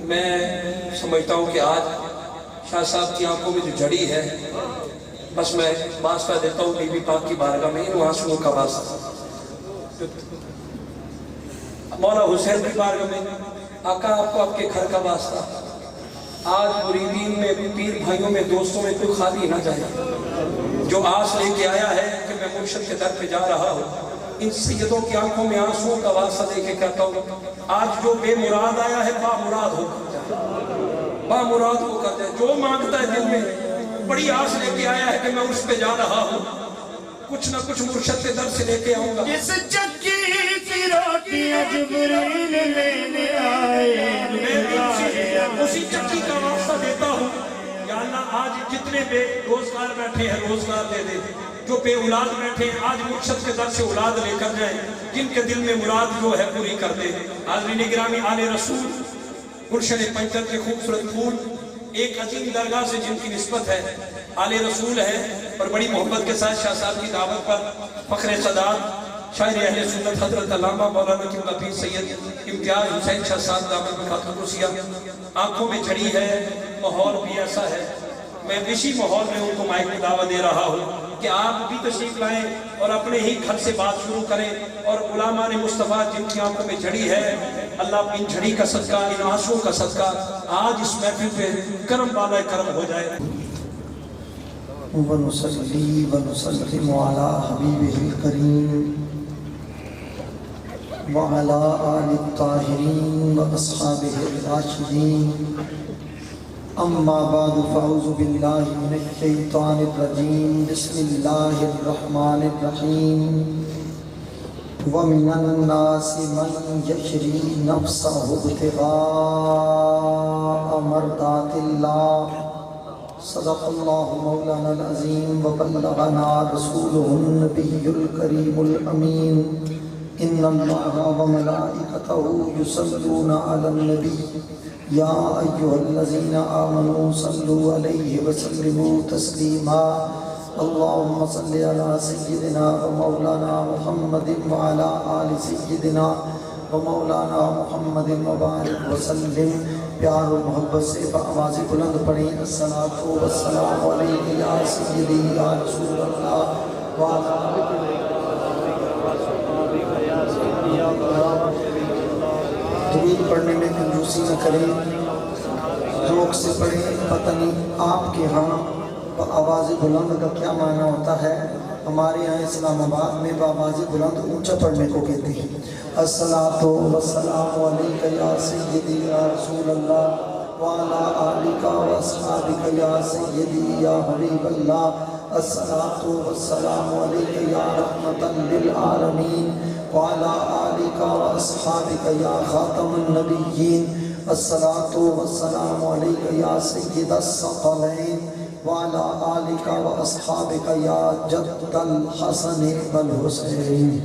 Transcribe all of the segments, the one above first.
میں سمجھتا ہوں کہ آج شاہ صاحب کی آنکھوں میں جو جڑی ہے، بس میں واسطہ دیتا ہوں بی بی پاک کی بارگاہ میں، ان آنسوؤں کا واسطہ مولا حسین کی بارگاہ میں، آقا آپ کو آپ کے گھر کا واسطہ، آج مریدین میں، پیر بھائیوں میں، دوستوں میں کوئی خالی نہ جائے، جو آس لے کے آیا ہے کہ میں مرشد کے در پہ جا رہا ہوں، ان سیدوں کی آنکھوں میں آنسوؤں کا واسطہ دے کے کہتا ہوں، آج جو بے مراد آیا ہے با مراد ہو کر جائے، با مراد ہو کر جائے، جو مانگتا ہے دل میں بڑی آس لے کے آیا ہے کہ میں اس پہ جا رہا ہوں، کچھ نہ کچھ مرشد کے در سے لے کے آؤں گا۔ اس چکی کی روٹیاں جبریل لینے آئے، میں اسی چکی کا واسطہ دیتا ہوں، یا اللہ آج جتنے بے روزگار بیٹھے ہیں روزگار دے دے، جو بے اولاد بیٹھے ہیں آج مرشد کے در سے اولاد لے کر جائیں، جن کے دل میں مراد جو ہے پوری کر دے۔ حاضرین گرامی، آل رسول گلشن پنجر کے خوبصورت پھول ایک عظیم درگاہ سے جن کی نسبت ہے، آل رسول ہے، اور بڑی محبت کے ساتھ شاہ صاحب کی دعوت پر فخر صدات شاعر اہل سنت حضرت علامہ مولانا قبلہ پیر سید امتیاز حسین شاہ صاحب دامت بخاطر قدسیہ آنکھوں میں جھڑی ہے، ماحول بھی ایسا ہے، میں اسی ماحول میں ان کو مائک میں دعوت دے رہا ہوں کہ آپ بھی تشریف لائیں اور اپنے ہی گھر سے بات شروع کریں، اور علماء مصطفیٰ جن کی آنکھوں میں جھڑی ہے، اللہ ان جھڑی کا صدقہ، ان آنسوؤں کا صدقہ آج اس محفل پہ کرم والا کرم ہو جائے۔ ونصلي ونسلم على حبيبه الكريم وعلى آل الطاهرين وأصحابه الراشدين، أما بعد فأعوذ بالله من الشيطان الرجيم، بسم الله الرحمن الرحيم، ومن الناس من يشري نفسه ابتغاء مرضات الله، صدق اللہ مولانا العظیم وبلغنا رسولہ النبی الکریم الامین، ان اللہ وملائکتہ یصلون علی النبی یا ایہا الذین آمنوا صلوا علیہ وسلموا تسلیما، اللہم صلی علی سیدنا ومولانا محمد وعلی آل سیدنا ومولانا محمد مبارک وسلم۔ پیار و محبت سے بآواز بلند پڑھیں، الصلاۃ والسلام علیک یا سیدی یا رسول اللہ درود پڑھنے میں کنجوسی نہ کریں، ذوق سے پڑھیں۔ پتہ نہیں آپ کے ہاں بآواز بلند کا کیا معنی ہوتا ہے، ہمارے یہاں اسلام آباد میں بآواز بلند اونچا پڑھنے کو کہتے ہیں۔ الصلاۃ والسلام علیک یا سیدی یا رسول اللہ وعلی آلک واصحابک یا سیدی یا حبیب اللہ، الصلاۃ والسلام علیک یا رحمتا للعالمین وعلی آلک واصحابک یا خاتم النبیین، الصلاۃ والسلام علیک یا سید الثقلین وعلی آلک واصحابک یا جد الحسن والحسین۔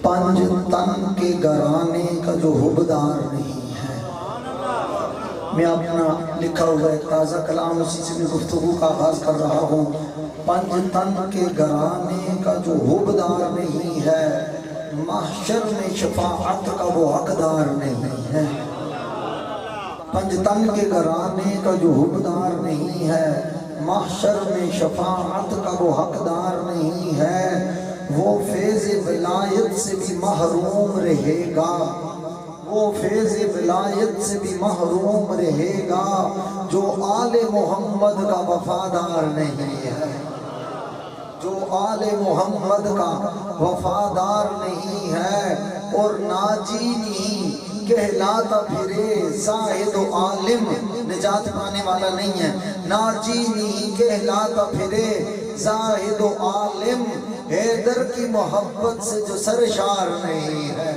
پنج تن کے گھرانے کا جو حبدار نہیں ہے، میں اپنا لکھا ہوا ایک تازہ کلام اسی سے میں گفتگو کا آغاز کر رہا ہوں۔ پنج تن کے گھرانے کا جو حبدار نہیں ہے، محشر میں شفاعت کا وہ حقدار نہیں ہے۔ پنج تن کے گھرانے کا جو حبدار نہیں ہے، محشر میں شفاعت کا وہ حقدار نہیں ہے، وہ فیض ولایت سے بھی محروم رہے گا، وہ فیض ولایت سے بھی محروم رہے گا جو آل محمد کا وفادار نہیں ہے، جو آل محمد کا وفادار نہیں ہے، اور ناجی نہیں کہلاتا پھرے زاہد و عالم، نجات پانے والا نہیں ہے، ناجی نہیں کہلاتا پھرے زاہد و عالم، حیدر کی محبت سے جو سرشار نہیں ہے،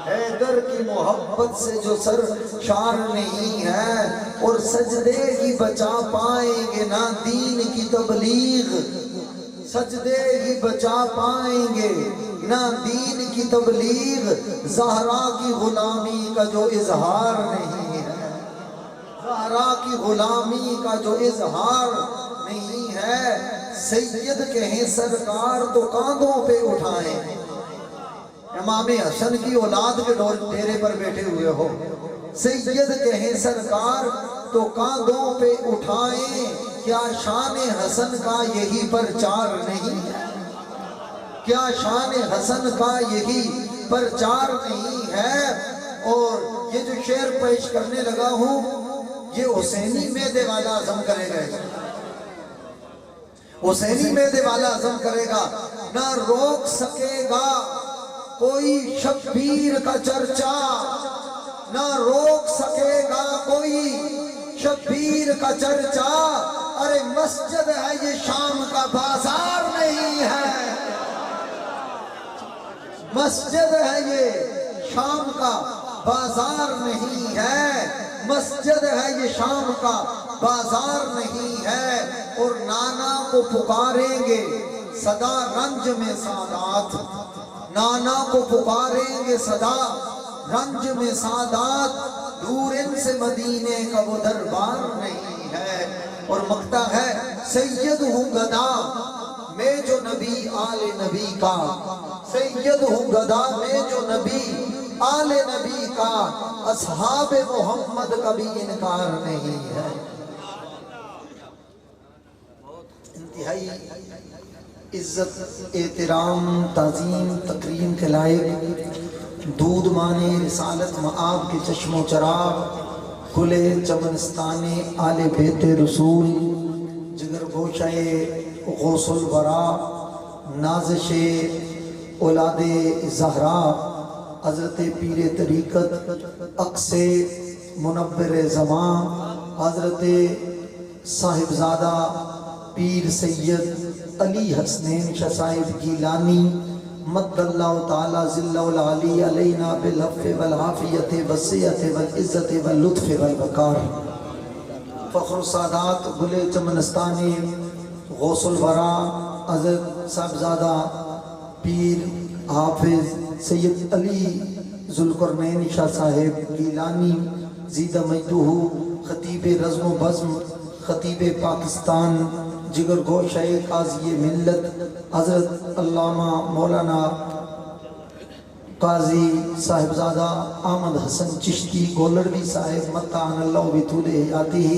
حیدر کی محبت سے جو سرشار نہیں ہے، اور سجدے ہی بچا پائیں گے نہ دین کی تبلیغ، سجدے ہی بچا پائیں گے نہ دین کی تبلیغ، زہرا کی غلامی کا جو اظہار نہیں ہے، زہرا کی غلامی کا جو اظہار نہیں ہے، سید کہیں سرکار تو کاندھوں پہ اٹھائیں، امام حسن کی اولاد کے ڈیرے پر بیٹھے ہوئے ہو، سید کہیں سرکار تو کاندھوں پہ اٹھائیں، کیا شان حسن کا یہی پرچار نہیں ہے؟ کیا شان حسن کا یہی پرچار نہیں ہے؟ اور یہ جو شعر پیش کرنے لگا ہوں یہ حسینی میدے والا عزم کرے گا، حسینی میدے والا عزم کرے گا، نہ روک سکے گا کوئی شبیر کا چرچا، نہ روک سکے گا کوئی شبیر کا چرچا، ارے مسجد ہے یہ شام کا بازار نہیں ہے، مسجد ہے یہ شام کا بازار نہیں ہے، مسجد ہے یہ شام کا بازار نہیں ہے، اور نانا کو پکاریں گے صدا رنج میں سادات، نانا کو پکاریں گے صدا رنج میں سادات، دور ان سے مدینے کا وہ دربار نہیں ہے۔ اور مقطع ہے سید ہوں گدا میں جو نبی آل نبی کا، سید ہوں گدا میں جو نبی آل نبی کا، اصحاب محمد کا بھی انکار نہیں ہے۔ انتہائی عزت، احترام، تعظیم، تکریم کے لائق دودھ مانے رسالت مآب کے چشم و چراغ، کھلے چمنستان آل بیت رسول، جگر گوشہ غوث الورا، نازش اولاد زہرا، حضرت پیر طریقت عکس منور زمان، حضرت صاحبزادہ پیر سید علی حسنین شاہ صاحب گیلانی مد اللہ تعالی ذلہ العالی علینا بالحف والعافیت والسعت والعزت واللطف والوقار، فخر السادات گل چمنستانی غوث الورا حضرت صاحبزادہ پیر حافظ سید علی ذوالقرنین شاہ صاحب گیلانی زیدہ مجدہ، خطیب رزم و بزم، خطیب پاکستان، جگر گوشہ قاضی ملت حضرت علامہ مولانا قاضی صاحبزادہ احمد حسن چشتی گولڑوی صاحب متعن اللہ بطول حیاتہ،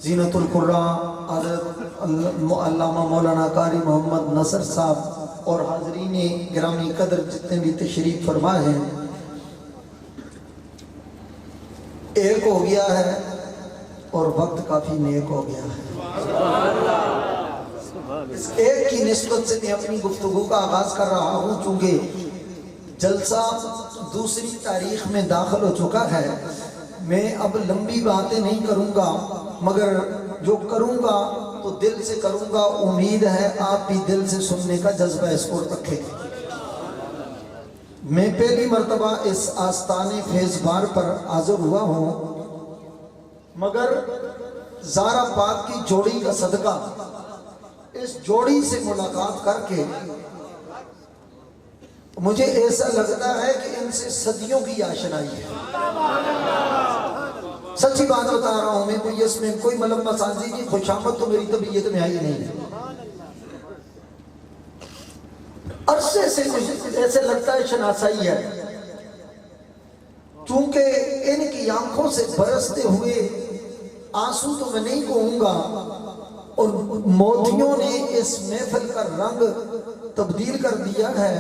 زینت القرآ حضرت علامہ مولانا قاری محمد نصر صاحب، اور حاضرین گرامی قدر جتنے بھی تشریف فرما ہیں۔ ایک ہو گیا ہے اور وقت کافی نیک ہو گیا ہے، اس ایک کی نسبت سے میں اپنی گفتگو کا آغاز کر رہا ہوں، چونکہ جلسہ دوسری تاریخ میں داخل ہو چکا ہے۔ میں اب لمبی باتیں نہیں کروں گا، مگر جو کروں گا تو دل سے کروں گا، امید ہے آپ بھی دل سے سننے کا جذبہ اس کو رکھیں۔ میں پہلی مرتبہ اس آستان فیض بار پر حاضر ہوا ہوں، مگر زارا پاک کی جوڑی کا صدقہ، اس جوڑی سے ملاقات کر کے مجھے ایسا لگتا ہے کہ ان سے صدیوں کی آشنائی ہے۔ سچی بات بتا رہا ہوں، میں کوئی اس میں کوئی ملمہ سازی نہیں، خوشامد تو میری طبیعت میں آئی نہیں ہے۔ عرصے سے مجھے ایسے لگتا ہے شناسائی ہے، چونکہ ان کی آنکھوں سے برستے ہوئے آنسو تو میں نہیں کہوں گا، اور موتیوں نے اس محفل کا رنگ تبدیل کر دیا ہے۔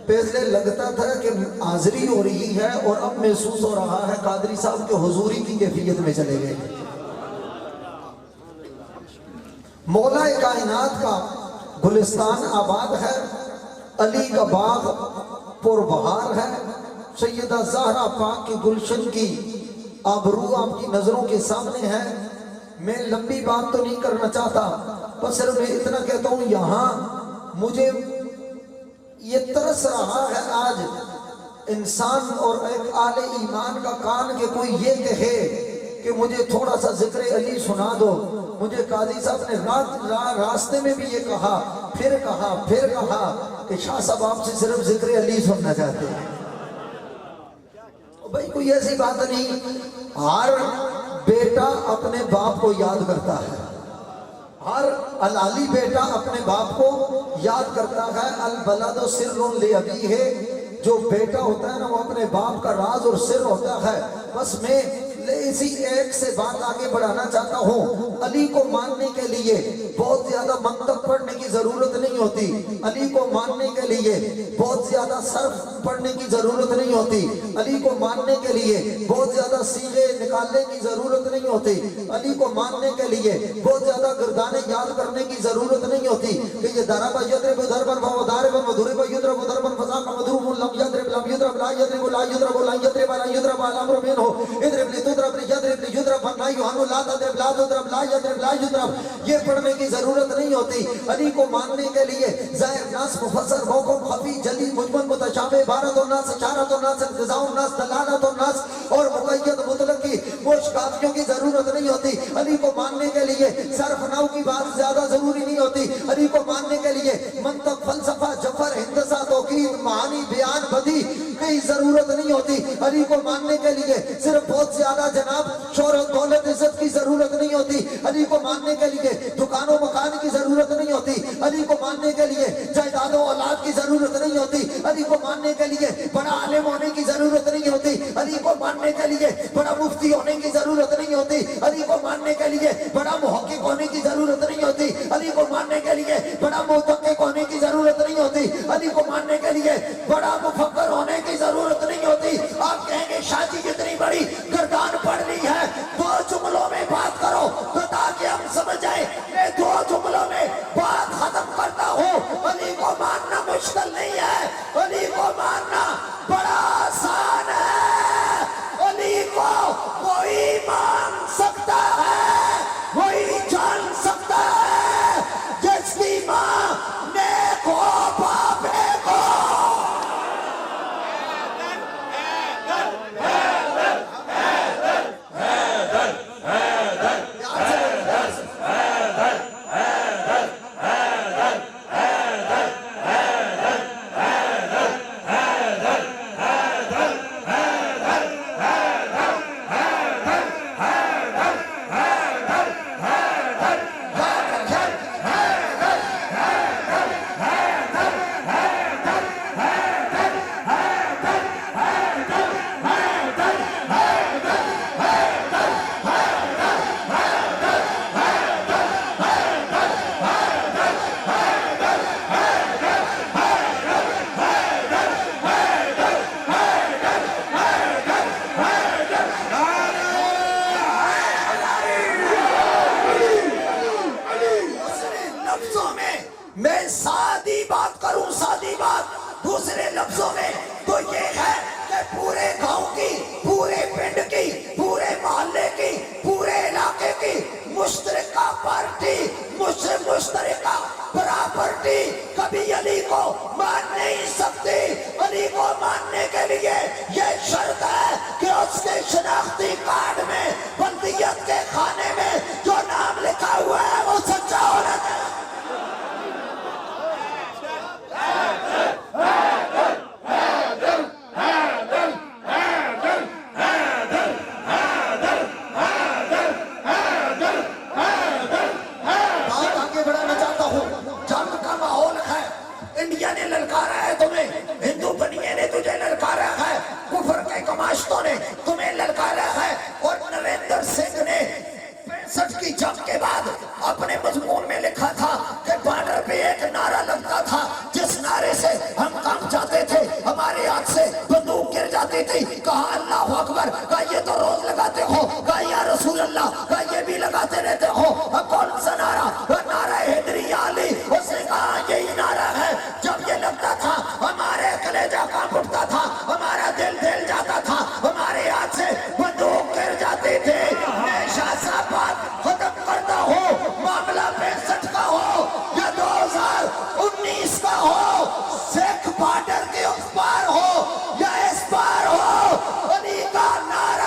پہلے لگتا تھا کہ حاضری ہو رہی ہے اور اب محسوس ہو رہا ہے قادری صاحب کے حضوری کی کیفیت میں چلے گئے۔ مولا کائنات کا گلستان آباد ہے، علی کا باغ پربہار ہے، سیدہ زہرا پاک کی گلشن کی آبرو آپ کی نظروں کے سامنے ہے۔ میں لمبی بات تو نہیں کرنا چاہتا، بس صرف میں اتنا کہتا ہوں، یہاں مجھے یہ ترس رہا ہے آج انسان اور ایک آل ایمان کا کان کہ کوئی یہ کہے کہ مجھے تھوڑا سا ذکر علی سنا دو۔ مجھے قاضی صاحب نے راستے میں بھی یہ کہا، پھر کہا کہ شاہ صاحب آپ سے صرف ذکر علی سننا چاہتے ہیں۔ بھائی کوئی ایسی بات نہیں، ہر بیٹا اپنے باپ کو یاد کرتا ہے، ہر حلالی بیٹا اپنے باپ کو یاد کرتا ہے. البلد سر لأبیہ ہے، جو بیٹا ہوتا ہے نا وہ اپنے باپ کا راز اور سر ہوتا ہے. بس میں اسی ایک سے بات آگے بڑھانا چاہتا ہوں. علی کو ماننے کے لیے بہت زیادہ منطق پڑھنے کی ضرورت نہیں ہوتی. علی کو ماننے کے لیے بہت زیادہ صرف پڑھنے کی ضرورت نہیں ہوتی. علی کو ماننے کے لیے بہت زیادہ صیغے نکالنے کی ضرورت نہیں ہوتی. علی کو ماننے کے لیے بہت زیادہ گردانے یاد کرنے کی ضرورت نہیں ہوتی کہ یہ ضرب یضرب ضربا فهو ضارب وضرب یضرب ضربا فذاك مضروب لم يضرب لا يضرب لا يضرب لا يضرب لا يضرب الامر منه اضرب لتضرب يضرب ليضرب لا يهان لا تضرب لا تضرب لا يضرب لا يضرب. یہ پڑھنے کی ضرورت نہیں ہوتی. علی کو ماننے کے لیے ظاہر ناس مفسر محکم خفی جلی مجمل متشابہ عبارت الناس اشارت الناس اقتضاء الناس دلالت الناس اور مقید مطلق کی مشکافیوں کی ضرورت نہیں ہوتی. علی کو ماننے کے لیے صرف نحو کی بات زیادہ ضروری نہیں ہوتی. علی کو ماننے کے لیے منطق فلسفہ جفر ہندسہ توقید معانی بیان بدی کی ضرورت نہیں ہوتی. علی کو ماننے کے لیے صرف بہت زیادہ جناب شہرت دولت عزت کی ضرورت نہیں ہوتی. علی کو ماننے کے لیے دکان و مکان کی ضرورت نہیں ہوتی. علی کو ماننے کے لیے جائیداد و اولاد کی ضرورت نہیں ہوتی. علی کو ماننے کے لیے بڑا عالم ہونے کی ضرورت نہیں ہوتی. علی کو ماننے کے لیے بڑا مفتی ہونے کی ضرورت نہیں ہوتی. علی کو ماننے کے لیے بڑا محقق ہونے کی ضرورت نہیں ہوتی. علی کو ماننے کے لیے بڑا محقق ہونے کی ضرورت نہیں ہوتی. علی کو ماننے کے لیے بڑا مفکر ہونے کی ضرورت نہیں ہوتی. آپ کہیں گے شادی کتنی بڑی گردان پڑ لی ہے، دو جملوں میں بات کرو تو تاکہ ہم سمجھ جائیں. میں دو جملوں میں بات ختم کرتا ہوں. علی کو ماننا مشکل نہیں ہے، علی کو ماننا بڑا آسان ہے. علی کو کوئی مان سکتا ہے، وہی جان سکتا ہے جس کی ماں نیک ہو باپ نیک ہو. میں سادی بات کروں، سادی بات دوسرے لفظوں میں تو یہ ہے کہ پورے گاؤں کی، پورے پنڈ کی، پورے محلے کی، پورے علاقے کی مشترکہ پارٹی، مشترکہ پراپرٹی کبھی علی کو مان نہیں سکتی. علی کو ماننے کے لیے یہ شرط ہے کہ اس کے شناختی کارڈ میں بلدیت کے کھانے میں جو نام لکھا ہوا ہے وہ سچا ہونا چاہیے. انڈیا نے للکارا ہے تمہیں، ہندو بنیے نے تجھے للکارا ہے، کفر کے کماشتوں نے تمہیں للکارا ہے. اور نریندر سنگھ نے 65 کی جنگ کے بعد اپنے مضمون میں لکھا تھا کہ بارڈر پہ ایک نعرہ لگتا تھا جس نعرے سے ہم کانپ جاتے تھے، ہمارے ہاتھ سے بندوق گر جاتی تھی. کہا اللہ اکبر، کہا یہ تو روز لگاتے ہو، کہا یا رسول اللہ، کہا یہ بھی لگاتے رہتے ہو. اب کون سا نعرہ؟ نعرہ حیدری علی. اس نے کہا یہی نعرہ ہے. جب یہ لگتا تھا ہمارے کلیجہ کانپ اٹھتا تھا، ہمارا دل دل جاتا تھا، ہمارے ہاتھ سے بندوق گر جاتی تھی. میں شاہ صاحب بات ختم کرتا ہوں. معاملہ 65 کا ہو یا 2019 کا ہو، سکھ بارڈر کے اس پار ہو یا اس پار ہو، علی کا نعرہ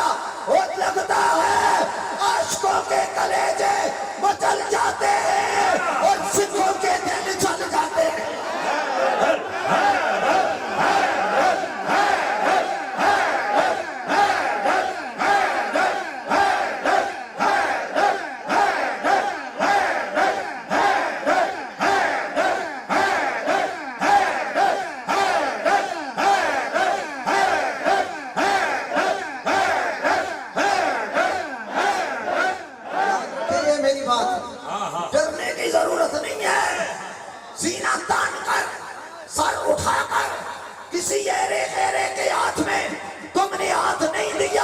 میرے خیرے کے ہاتھ میں تم نے ہاتھ نہیں دیا،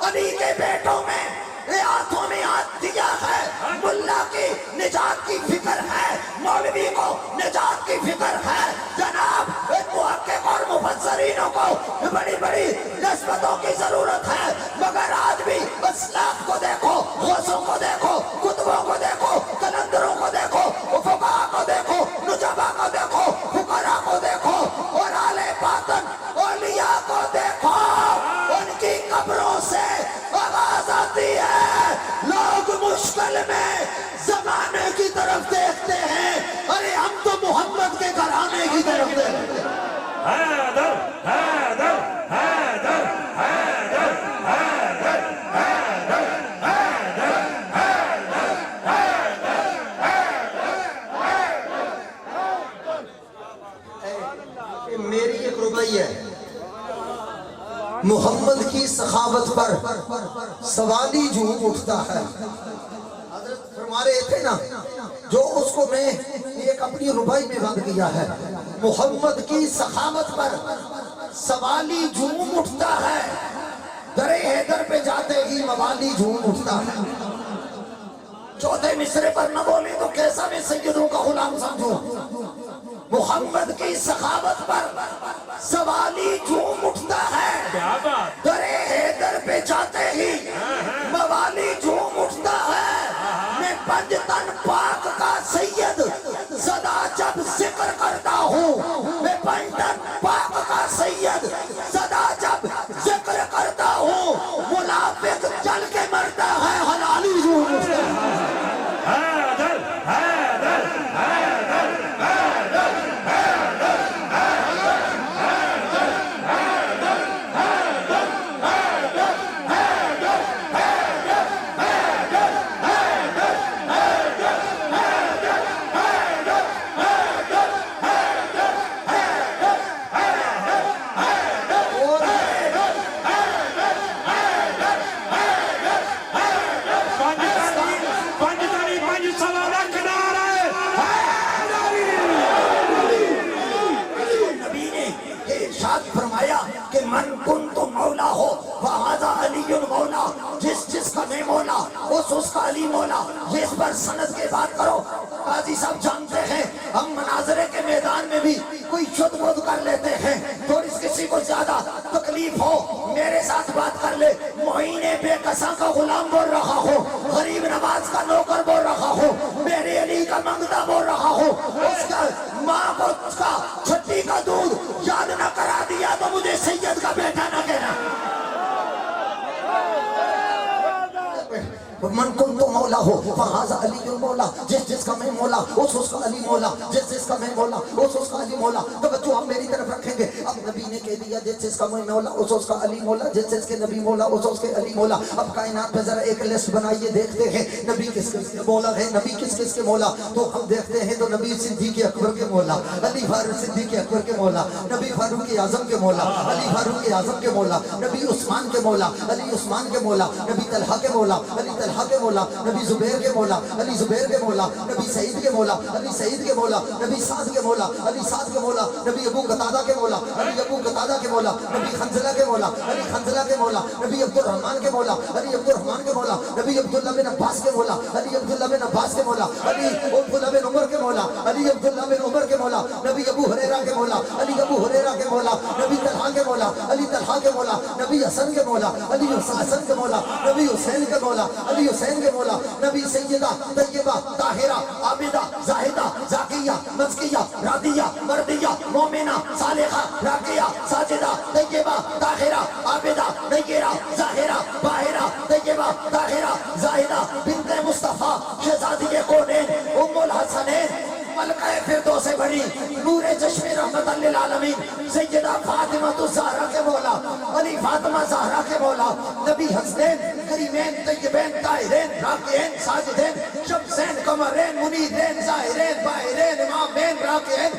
علی کے بیٹوں میں ہاتھوں میں ہاتھ دیا ہے۔ ملا کی نجات کی فکر ہے، مولوی کو نجات کی فکر ہے، جناب محقق اور مفسرینوں کو بڑی بڑی نسبتوں کی ضرورت ہے، مگر آج بھی اسلاف کو دیکھو، غوثوں کو دیکھو، کتبوں کو دیکھو، کلندروں کو دیکھو، فقہاء کو دیکھو، نجبا کو دیکھو، فقراء کو دیکھو، اور اہل باطن اولیاء کو دیکھو، ان کی قبروں سے آواز آتی ہے، لوگ مشکل میں زمانے کی طرف دیکھتے ہیں، ارے ہم تو محمد کے گھرانے کی طرف دیکھتے ہیں۔ حیدر حیدر حیدر حیدر حیدر حیدر میری ایک ربائی ہے، محمد کی سخاوت پر سوالی جھوم اٹھتا ہے۔ حضرت فرما رہے تھے نا، جو اس کو میں ایک اپنی ربائی میں بند کیا ہے، محمد کی سخاوت پر سوالی جھوم اٹھتا ہے، در حیدر پہ جاتے ہی موالی جھوم اٹھتا ہے۔ چوتھے مصرے پر نہ بولے تو کیسا میں سیدوں کا غلام سمجھوں، محمد کی سخاوت پر سوالی جھوم اٹھتا ہے، کیا بات، در حیدر پہ جاتے ہی موالی جھوم اٹھتا ہے۔ میں پنج تن پاک کا سید صدا جب ذکر کرتا ہوں، میں پنج تن پاک کا سید صدا جب ذکر کرتا ہوں، منافق چل کے مرتا ہے، حلالی جھوم اٹھتا ہے۔ حیدر حیدر حیدر حیدر جس کا میں مولا اس کا علی مولا، یہ اس پر سند کے بات کرو۔ قاضی صاحب جانتے ہیں ہم مناظرے کے میدان میں بھی کوئی شد بود کر لیتے ہیں، تھوڑی کسی کو زیادہ تکلیف ہو میرے ساتھ بات کر لے، معین بے قصاں کا غلام بول رہا ہو، غریب نواز کا نوکر بول رہا ہو، میرے علی کا منگتا بول رہا ہو، اس کا ماں کو اس کا چھٹی کا دودھ یاد نہ کرا دیا تو مجھے سید کا بیٹا نہ کہنا۔ من کن تو مولا ہو فہذا علی المولا، جس کا میں مولا اس کا علی مولا، جس کا میں مولا اس کا علی مولا۔ توجہ ہم میری طرف رکھیں گے، اب نبی نے کہہ دیا جس کا میں مولا اس کا علی مولا، جس کے نبی مولا اس کے علی مولا۔ اب کائنات میں ذرا ایک لسٹ بنائیے، دیکھتے ہیں نبی کس کے مولا ہے، نبی کس کے مولا۔ تو ہم دیکھتے ہیں تو نبی صدیق اکبر کے مولا، علی فاروق صدیق اکبر کے مولا، نبی فاروق اعظم کے مولا، علی فاروق اعظم کے مولا، نبی عثمان کے مولا، علی عثمان کے مولا، نبی طلحہ کے مولا، علی طلحہ کے مولا، نبی زبیر کے مولا، علی زبیر کے مولا، نبی سعید کے مولا، علی سعید کے مولا، نبی سعد کے مولا، علی سعد کے مولا، نبی ابو قتادہ کے مولا، علی ابو قتادہ کے مولا، نبی حنظلہ کے مولا، علی حنظلہ کے مولا، نبی عبد الرحمن کے مولا، علی عبد الرحمن کے مولا، نبی عبداللہ بن عباس کے مولا، علی عبداللہ بن عباس کے مولا، علی عبداللہ بن عمر کے مولا، علی عبداللہ بن عمر کے مولا، نبی ابو ہریرہ کے مولا، علی ابو ہریرہ کے مولا، نبی طلحہ کے مولا، علی طلحہ کے مولا، نبی حسن کے مولا، علی حسن کے مولا، نبی حسین کے مولا، علی حسین کے مولا، نبی سیدہ طیبہ طاہرہ عابدہ زاہدہ زاکیہ مزکیہ راضیہ مردیہ مومنہ صالحہ راکیہ ساجدہ طیبہ طاہرہ عابدہ نیرہ ظاہرہ باہرہ طیبہ طاہرہ زاہدہ بنت مصطفیٰ شہزادی کونین ام الحسنین ملکہ فردوس سے بڑی نور چشم رحمت للعالمین سیدہ فاطمہ الزہرا کے مولا، علی فاطمہ زہرا کے مولا، نبی حسنین کریمین طیبین طاہرین راکعین ساجدین شمسین قمرین منیرین ظاہرین باہرین امامین راکعین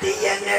DNA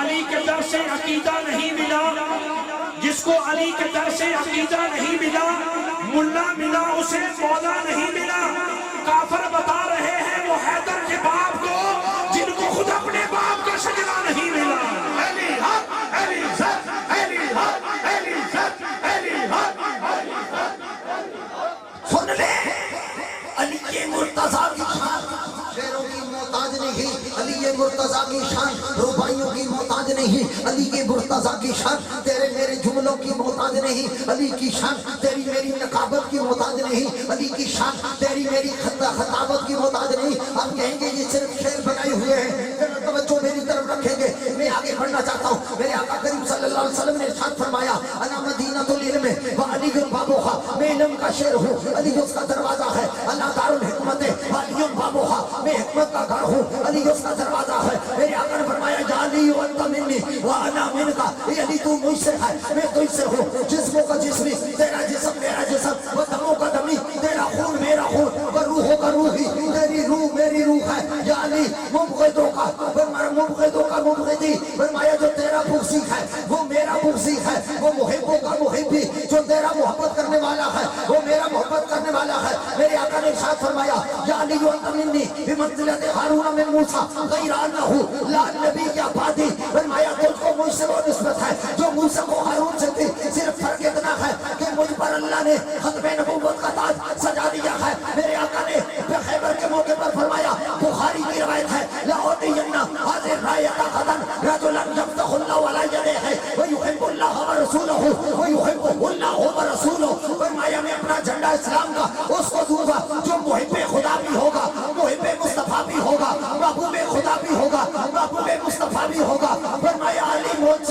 علی کے در سے عقیدہ نہیں ملا، جس کو علی کے در سے عقیدہ نہیں ملا، ملا ملا اسے مولا نہیں ملا۔ کافر بتا رہے ہیں وہ حیدر کے باپ کو جن کو خود اپنے باپ کا شجرہ نہیں ملا۔ علی حق علی سچ علی حق علی سچ علی حق۔ سن لے علی مرتضیٰ کی شان شیروں کی محتاج نہیں، علی مرتضیٰ کی شان رباعیوں کی محتاج نہیں، علی کے مرتضیٰ کی شان تیرے میرے جملوں کی محتاج نہیں، علی کی شان تیری میری نقابت کی محتاج نہیں، علی کی شان تیری میری خطابت کی محتاج نہیں۔ ہم کہیں گے یہ صرف شعر بنائے ہوئے ہیں، ذرا توجہ میری طرف رکھیں گے، میں آگے بڑھنا چاہتا ہوں۔ میرے آقا کریم صلی اللہ علیہ وسلم نے ارشاد فرمایا انا مدینۃ العلم وعلی بابوہا، میں علم کا شہر ہوں، علی اس کا دروازہ ہے، اللہ دار الحکمت وعلی بابوہا، میں حکمت کا گھر ہوں، علی اس کا دروازہ ہے۔ میرے آقا نے فرمایا یا علی انت منی وانا منک، اے علی تو مجھ سے ہے میں تجھ سے ہوں، جسموں کا جسمی تیرا جسم میرا جسم، و دموں کا دمی تیرا خون میرا خون، و روحوں کا روحی تیری روح میری روح ہے۔ یا علی مبغضوں کا فرمایا مبغضوں کا مبغضی، فرمایا جو تیرا بغضی ہے وہ میرا بغضی ہے، وہ محبوں کا محبی جو تیرا محبت کرنے والا ہے وہ میرا محبت کرنے والا ہے۔ میرے آقا نے ارشاد فرمایا یا علی انت منی بمنزلۃ ہارون من موسیٰ غیر انہ لا نبی یا بعدی، فرمایا تجھ کو مجھ سے وہ نسبت ہے جو موسیٰ کو ہارون سے تھی، صرف فرق اتنا ہے کہ مجھ پر اللہ نے ختم نبوت کا تاج سجا دیا ہے۔ میرے آقا نے خیبر کے موقع پر فرمایا، بخاری کی روایت ہے لأعطین هذه الراية غدا رجلا يفتح الله على يديه ويحب الله ورسوله ويحبه الله ورسوله، فرمایا میں اپنا جھنڈا اسلام کا اس کو دوں گا جو محب خدا بھی ہوگا، محب مصطفیٰ بھی ہوگا، محبوب خدا بھی ہوگا، محبوب مصطفیٰ بھی ہوگا۔ فرمایا علی مجھ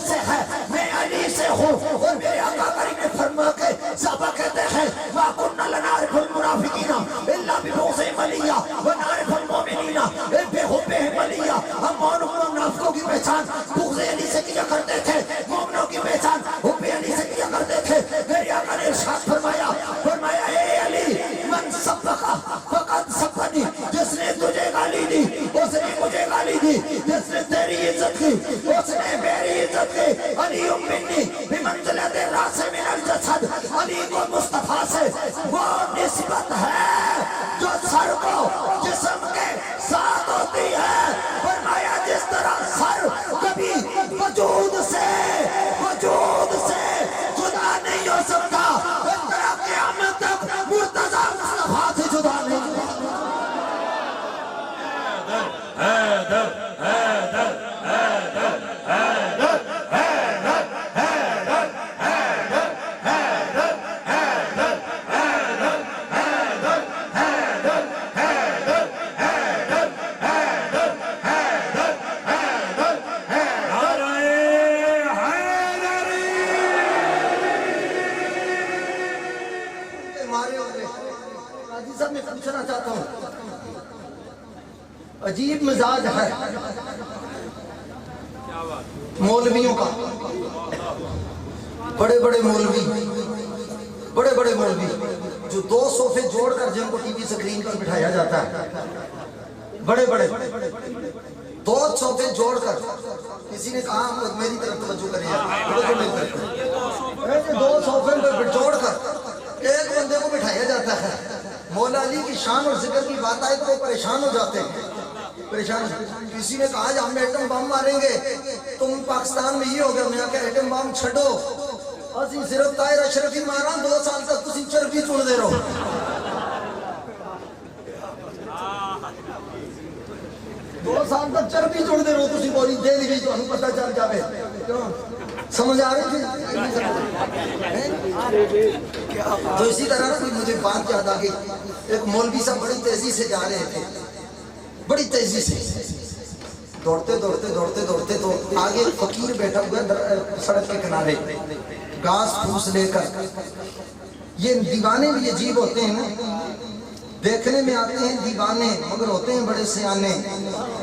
سے ہے میں علی سے ہوں۔ اور میرے آقا کریم نے فرمایا کہ صحابہ کہتے ہیں ما كنا لنعرف المنافقین الا ببغض ملیہ ونعرف المؤمنین بحبهم ملیہ، ہم منافقوں کی پہچان بغض علی سے کیا کرتے تھے، مومنوں کی پہچان حب علی سے کیا کرتے تھے۔ میرے آقا نے ارشاد فرمایا اے علی من سبک فقد سبنی، جس نے تجھے گالی دی اس نے مجھے گالی دی، جس نے تیری عزت کی اس نے میری عزت کی۔ علی منی بمنزلۃ الراس من الجسد، علی کو مصطفیٰ سے وہ نسبت ہے جو سر کو جسم کے ساتھ ہوتی ہے۔ فرمایا جس طرح سر کبھی وجود سے جدا نہیں ہو سکتا، اس طرح قیامت تک مرتضیٰ مصطفیٰ سے جدا نہیں ہو سکتا۔ حیدر حیدر حیدر حیدر حیدر حیدر حیدر حیدر حیدر حیدر حیدر حیدر حیدر حیدر حیدر حیدر حیدر نعرہ حیدری۔ مارے ہوئے قاضی صاحب میں پوچھنا چاہتا ہوں، عجیب مزاج ہے مولویوں کا، بڑے بڑے مولوی جو دو صوفے جوڑ کر جن کو ٹی وی سکرین پر بٹھایا جاتا ہے، بڑے دو صوفے جوڑ کر، کسی نے کہا میری طرف توجہ کریے، دو صوفے جوڑ کر ایک بندے کو بٹھایا جاتا ہے، مولا علی کی شان اور ذکر کی بات آئے تو وہ پریشان ہو جاتے ہیں۔ کسی نے کہا ہم ایٹم بم ماریں گے، تم پاکستان میں یہ ہو گیا، میں کہا ایٹم بم چھڑو، اسی صرف طاہر اشرف ہی مارا، 2 سال تک تسی چربی چن دے رہو۔ 2 سال تک چربی چن دے رہو، تسی بولی دے دی تو ہم پتہ چل جاوے۔ سمجھ آ رہی تھی؟ تو اسی طرح نا کوئی مجھے بات یاد آ گئی، ایک مولوی صاحب بڑی تیزی سے جا رہے تھے، بڑی تیزی سے دوڑتے تو آگے فقیر بیٹھا ہوا سڑک کے کنارے، گھاس پھوس لے کر۔ یہ دیوانے بھی عجیب ہوتے ہیں نا، دیکھنے میں آتے ہیں دیوانے مگر ہوتے ہیں بڑے سیانے،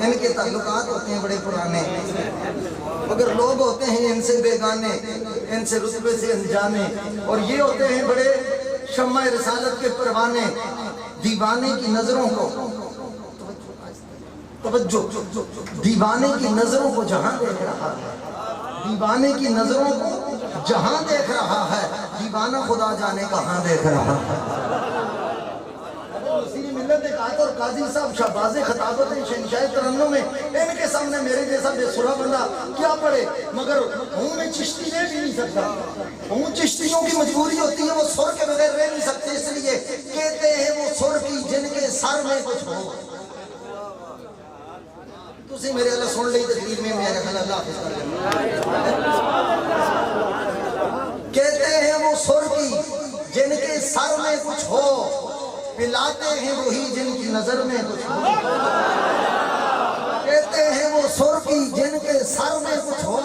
ان کے تعلقات ہوتے ہیں بڑے پرانے، مگر لوگ ہوتے ہیں ان سے بیگانے، ان سے رتبے سے انجانے، اور یہ ہوتے ہیں بڑے شمع رسالت کے پروانے۔ دیوانے کی نظروں کو توجہ، دیوانے کی نظروں کو جہاں دیکھ رہا ہے، دیوانے کی نظروں کو جہاں دیکھ رہا ہے، دیوانہ خدا جانے کہاں دیکھ رہا ہے۔ وزیر ملت ایک آیت اور قاضی صاحب شہباز خطابت شہنشاہ ترنم میں ان کے سامنے میرے جیسا بے سرا بندہ کیا پڑھے، مگر ہوں میں چشتی لے بھی نہیں سکتا، ہوں چشتیوں کی مجبوری ہوتی ہے، وہ سر کے بغیر رہ نہیں سکتے، اس لیے کہتے ہیں وہ سر کی جن کے سر میں کچھ ہو۔ تسی میرے اللہ سن لئی تقریر میں میرے اللہ حافظ کر لیں۔ کہتے ہیں وہ سر کی جن کے سر میں کچھ ہو، پلاتے ہیں وہی جن کی نظر میں کچھ ہو۔ کہتے ہیں وہ سر کی جن کے سر میں کچھ ہو،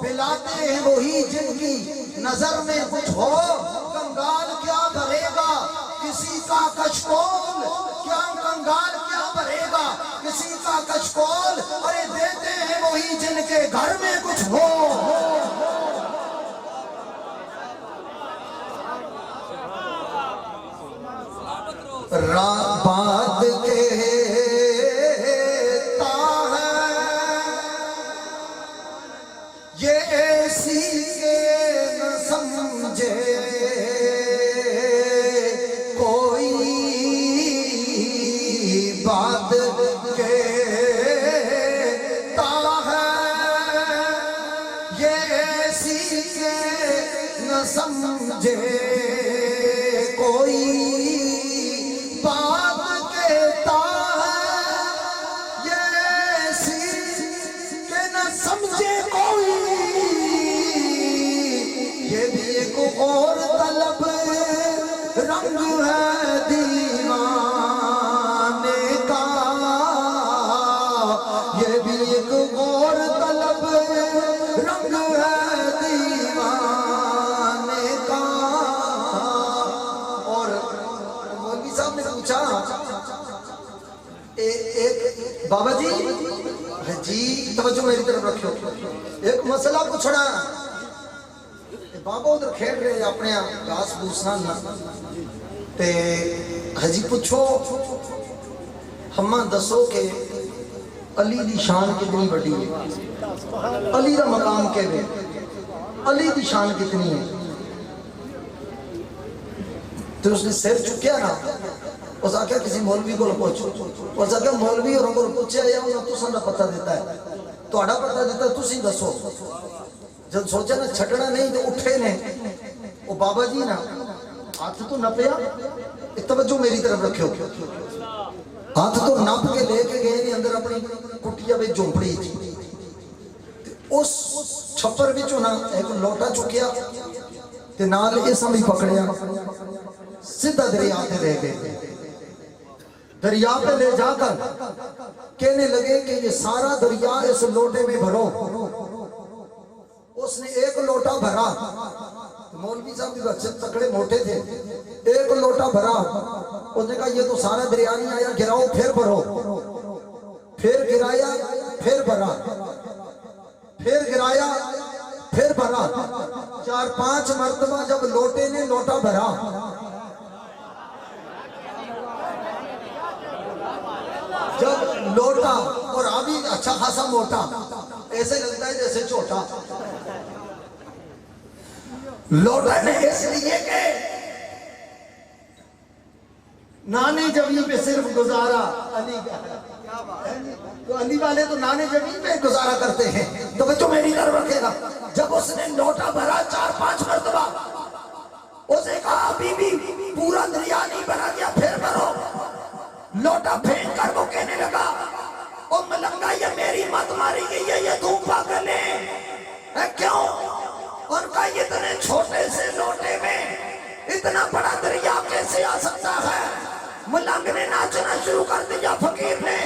پلاتے ہیں وہی جن کی نظر میں کچھ ہو۔ کنگال کیا بھرے گا کسی کا کشکول، کیا کنگال کیا بھرے گا کسی کا کشکول، ارے دیتے ہیں وہی جن کے گھر میں کچھ ہو۔ بات کہتا ہے یہ ایسی کہ نہ سمجھے کوئی، بات کہتا ہے یہ ایسی کہ نہ سمجھے کوئی، بات کہتا ہے یہ ایسی کہ نہ سمجھے کوئی، یہ بھی ایک اور طلب رنگ ہے دیوانے کا، یہ بھی ایک اور طلب رنگ ہے دیوانے کا۔ اور مولوی صاحب نے پوچھا ایک بابا جی توجہ میری طرف رکھو، ایک مسئلہ پوچھنا، بابا ادھر کھیل رہے اپنے گھاس بھوسنا تے ہجی پوچھو ہماں دسو کہ علی دی شان کتنی بڑی ہے، علی دا مقام کے میں علی دی شان کتنی ہے؟ تو اس نے سر چکیا نا، اس آکھا کسی مولوی کو پوچھو، اس آکھا مولوی اور کو پوچھا یا انہوں تو سنڈا پتہ دیتا ہے، تو اڑا پتہ دیتا ہے، تو سی دسو۔ جب سوچا نا چھٹنا نہیں تو اٹھے نے، وہ بابا جی نا ہاتھ تو نپیا، توجہ میری طرف رکھو، ہاتھ تو نپ کے لے کے گئے نے اندر اپنی کٹیا میں جھونپڑی تھی، اس چھپر بھی نا ایک لوٹا چکیا تے نال اس بھی پکڑیا، سیدھا دریا پہ لے گئے، دریا پہ لے جا کر کہنے لگے کہ یہ سارا دریا اس لوٹے میں بھرو۔ اس نے ایک لوٹا بھرا، مولوی صاحب بھی بچے تکڑے موٹے تھے، ایک لوٹا بھرا، اس نے کہا یہ تو سارا دریا نہیں آیا، گراؤ پھر بھرو، پھر گرایا پھر بھرا، پھر گرایا پھر بھرا، 4-5 مرتبہ جب لوٹے نے لوٹا بھرا، جب لوٹا اور ابھی اچھا خاصا موٹا، ایسے لگتا ہے جیسے چھوٹا، لوٹا نے اس لیے کہ نانے زمین پہ صرف گزارا علی کا، تو علی والے تو نانے زمین پہ گزارا کرتے ہیں، تو بچوں میری طرف رکھے گا، جب اس نے لوٹا بھرا 4-5 مرتبہ، اسے کہا ابھی بھی پورا دریا نہیں بھرا گیا، پھر بھرو، لوٹا پھینک کر وہ کہنے لگا او ملنگا یہ میری مت ماری گئی ہے، یہ تو پاگل ہے کیوں؟ ان کا یہ اتنے چھوٹے سے لوٹے میں اتنا بڑا دریا کیسے آ سکتا ہے؟ ملنگ نے ناچنا شروع کر دیا، فقیر نے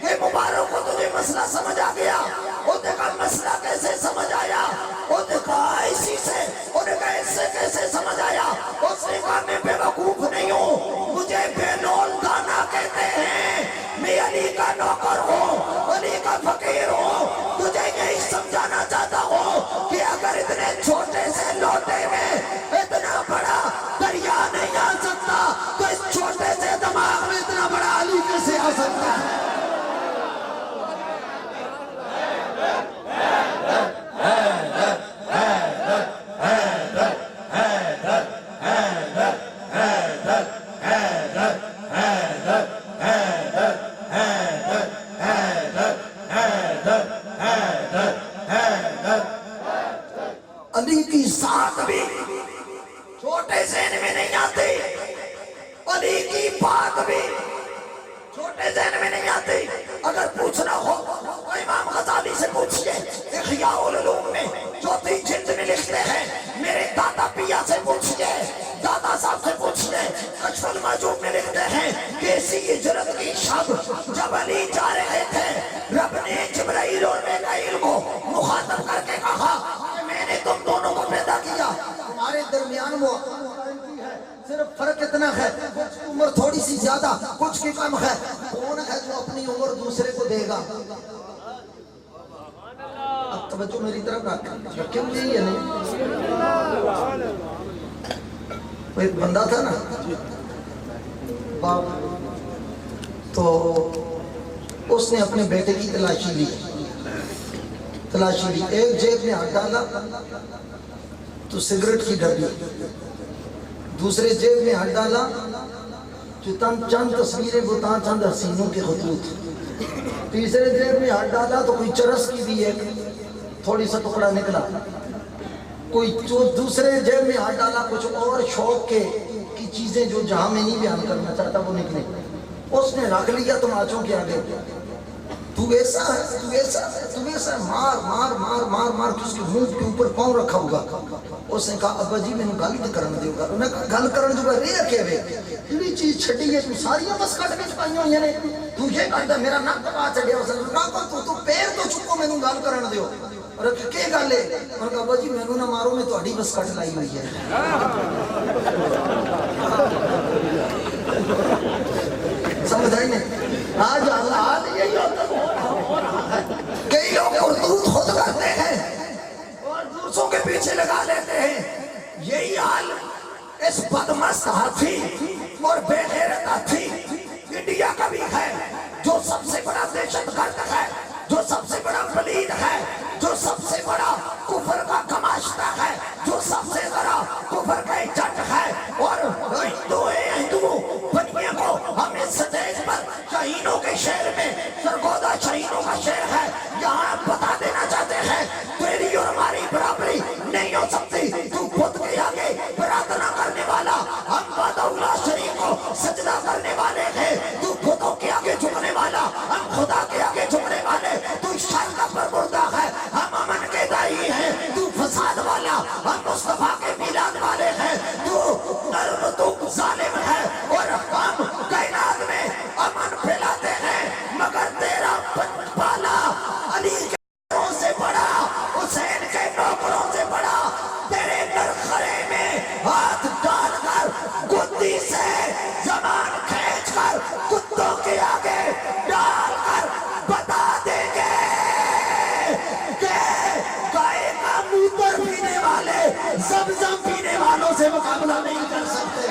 کہ مبارک کو تجھے مسئلہ سمجھ آ گیا، وہ دیکھا مسئلہ کیسے سمجھ آیا، وہ دیکھا اسی سے، وہ دیکھا اس سے کیسے سمجھ آیا، اس نے کہا میں بے وقوف نہیں ہوں، مجھے بے نول دانا کہتے ہیں، میں علی کا نوکر ہوں، علی کا فقیر ہوں، تجھے یہی سمجھانا چاہتا ہوں کہ اگر اتنے چھوٹے سے لوٹے میں اتنا بڑا دریا نہیں آ سکتا تو اس چھوٹے سے دماغ میں اتنا بڑا علی کیسے آ سکتا ہے؟ چھوٹے ذہن میں نہیں آتے، علی کی بات بھی چھوٹے ذہن میں نہیں آتے. اگر پوچھنا ہو تو امام غزالی سے پوچھئے، احیاء العلوم میں چوتھی جلد میں لکھتے ہیں. میرے دادا پیا سے پوچھئے، دادا صاحب سے پوچھئے، کشف المحجوب میں لکھتے ہیں کہ اسی ہجرت کی شب جب علی جا رہے تھے، رب نے جبرائیل اور میکائیل کو مخاطب کر کے کہا کہ میں نے تم دونوں کو پیدا کیا، تمہارے درمیان وہ صرف فرق اتنا ہے، کچھ کی عمر تھوڑی سی زیادہ، کچھ کی کم ہے. کون ہے جو اپنی عمر دوسرے کو دے گا؟ اب توجہ میری طرف رکھیں گے یا نہیں؟ وہ ایک بندہ تھا نا باپ، تو اس نے اپنے بیٹے کی تلاشی لی. ایک جیب میں ہاتھ ڈالا تو سگریٹ کی ڈبی، دوسرے جیب میں ہاتھ ڈالا جو چند تصویریں بتاں چند حسینوں کے خطوط، تیسرے جیب میں ہاتھ ڈالا تو کوئی چرس کی بھی ایک تھوڑی سا ٹکڑا نکلا، کوئی دوسرے جیب میں ہاتھ ڈالا کچھ اور شوق کی چیزیں جو جہاں میں نہیں بیان کرنا چاہتا وہ نکلے. اس نے رکھ لیا تماچوں کے آگے، تو ایسا ہے، تو ایسا ہے، تو ایسا ہے، مار مار مار مار مار تو اس کے منہ کے اوپر پاؤں رکھا ہوگا. اس نے کہا ابا جی میں نے گل تو کرن دیو گا. انہوں نے کہا گل کرن جو گا رہے کے وے کیڑی چیز چھڈی ہے تو ساریاں بس کٹ وچ پائیں ہوئی نے، تو یہ کردا میرا نک کٹا چھڈیا. اس نے کہا تو پیر تو چکو میں نے گل کرن دیو. اور کہ گل ہے؟ انہوں نے کہا ابا جی میں نہ مارو میں تہاڈی بس کٹ لائی ہوئی ہے. سمجھ آئی نہیں؟ آج حالات یہی ہوتا ہے، کئی لوگ کرتوت خود کرتے ہیں اور دوسروں کے پیچھے لگا لیتے ہیں. یہی حال اس بدمست ہاتھی اور بے غیرت ہاتھی انڈیا کا بھی ہے، جو سب سے بڑا دہشت گرد ہے، جو سب سے بڑا پلید ہے، جو سب سے بڑا کفر کا کماشتا ہے، جو سب سے بڑا کفر کا جٹ ہے. اور ہندو بنیے کو ہم اس سٹیج پر شہینوں کے شہر میں سرگودا شہینوں کا شہر ہے، یہاں بتا دینا چاہتے ہیں تیری اور ہماری برابری نہیں ہو سکتی. تو خود کے آگے پرارتھنا کرنے والا، ہم وحدہ اللہ شریف کو سجدہ کرنے والے ہیں. تو خودوں کے آگے جھکنے والا، ہم خدا کے آگے جھکنے والے. تو شر کا پرمردہ ہے، ہم امن کے دائی ہیں. تو فساد والا، ہم مصطفیٰ کے میلاد والے ہیں. تو ظالم ہے اور ہم کائنات میں امن پھیلاتے ہیں. مگر تیرا بالا علی کے نوکروں سے بڑا، حسین کے نوکروں سے بڑا. تیرے گرخرے میں ہاتھ ڈال کر گدی سے زبان کھینچ کر کتوں کے آگے ڈال کر بتا دیں گے کہ گائے کا موتر پینے والے زمزم پینے والوں سے مقابلہ نہیں کر سکتے.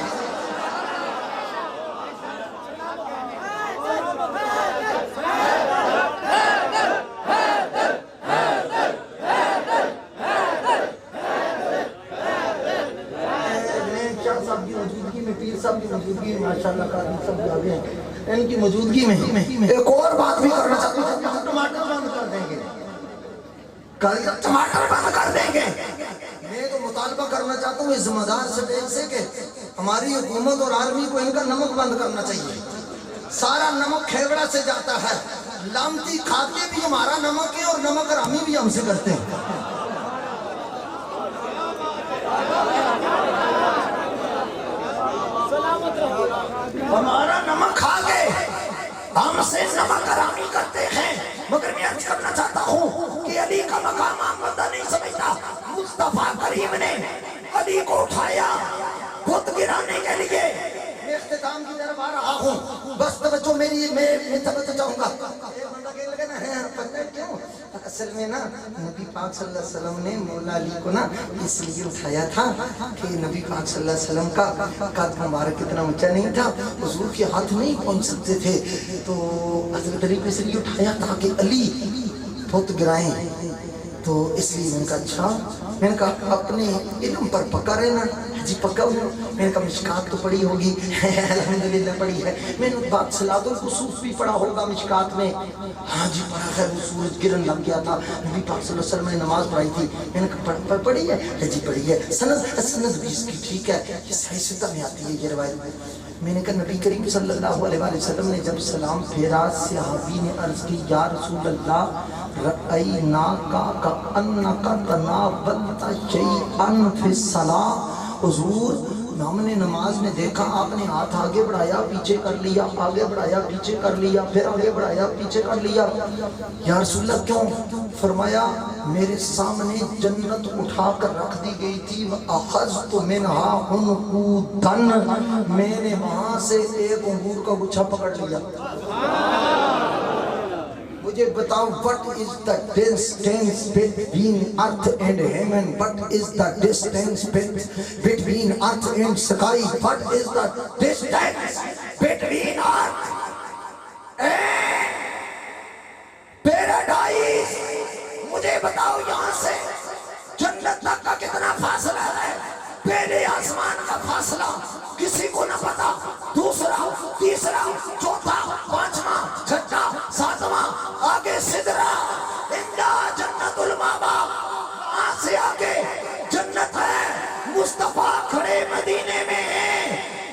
پیر صاحب کی موجودگی میں ماشاءاللہ قادری صاحب آگے ہیں، ان کی موجودگی میں ایک اور بات بھی کرنا چاہتا ہوں. ٹماٹر بند کر دیں گے، ٹماٹر بند کر دیں گے. میں تو مطالبہ کرنا چاہتا ہوں اس ذمہ دار سٹیج سے کہ ہماری حکومت اور آرمی کو ان کا نمک بند کرنا چاہیے. سارا نمک کھیوڑا سے جاتا ہے، لامتی کھاتے بھی ہمارا نمک ہے اور نمک رامی بھی ہم سے کرتے ہیں. ہمارا نمک کھا کے ہم سے نمک حرامی کرتے ہیں. مگر میں عرض کرنا چاہتا ہوں کہ علی کا مقام عام بندہ نہیں سمجھتا. مصطفیٰ کریم نے علی کو اٹھایا بت گرانے کے لیے. میں اختتام کی طرف آ رہا ہوں، بس توجہ میری میں توجہ چاہوں گا. ایک بندہ کہنے لگا نا ہے پتہ کیوں؟ اصل میں نا نبی پاک صلی اللہ علیہ وسلم نے مولا علی کو نا اس لیے اٹھایا تھا کہ نبی پاک صلی اللہ علیہ وسلم کا قد مبارک اتنا اونچا نہیں تھا، حضور کے ہاتھ نہیں پہنچ سکتے تھے. تو حضرت علی کو اس لیے اٹھایا تاکہ علی بت گرائیں. تو اس لیے میں نے کہا اچھا، میں نے کہا اپنے علم پر پکا رہنا جی پکا ہوں؟ میں نے کہا مشکات تو پڑھی ہوگی الحمدللہ پڑھی ہے. میں نے بات صلاۃ الکسوف بھی پڑھا ہوگا مشکات میں. ہاں جی پڑھا ہے. وہ سورج گرن لگ گیا تھا, نبی پاک صلی اللہ علیہ وسلم نے نماز پڑھائی تھی. میں نے کہا پڑھی ہے؟ جی پڑھی ہے. سند بھی اس کی ٹھیک ہے, یہ صحیح ستہ میں آتی ہے یہ روایت. میں نے کہا نبی کریم صلی اللہ علیہ وسلم نے جب سلام پھیرا, صحابی نے عرض کی یا رسول اللہ رأیناکا کأنکا تناولت شیئن فی الصلاۃ. حضور ہم نے نماز میں دیکھا آپ نے ہاتھ آگے بڑھایا پیچھے کر لیا, آگے بڑھایا پیچھے کر لیا, پھر آگے بڑھایا پیچھے کر لیا. یا رسول اللہ کیوں؟ فرمایا میرے سامنے جنت اٹھا کر رکھ دی گئی تھی, وَأَخَذْتُ مِنْهَا عُنْقُودًا, میں نے وہاں سے ایک انگور کا گچھا پکڑ لیا. مجھے بتاؤ what is the distance between earth and heaven? What is the distance between earth and sky? What is the distance between earth and paradise? مجھے بتاؤ یہاں سے جنت تک کا کتنا فاصلہ ہے؟ پہلے آسمان کا فاصلہ کسی کو نہ پتا, دوسرا, تیسرا, چوتھا, پانچواں, چھٹا, ساتواں, آگے سدرا اندا جنت الماوا, وہاں سے آگے جنت ہے. مصطفیٰ کھڑے مدینے میں ہیں,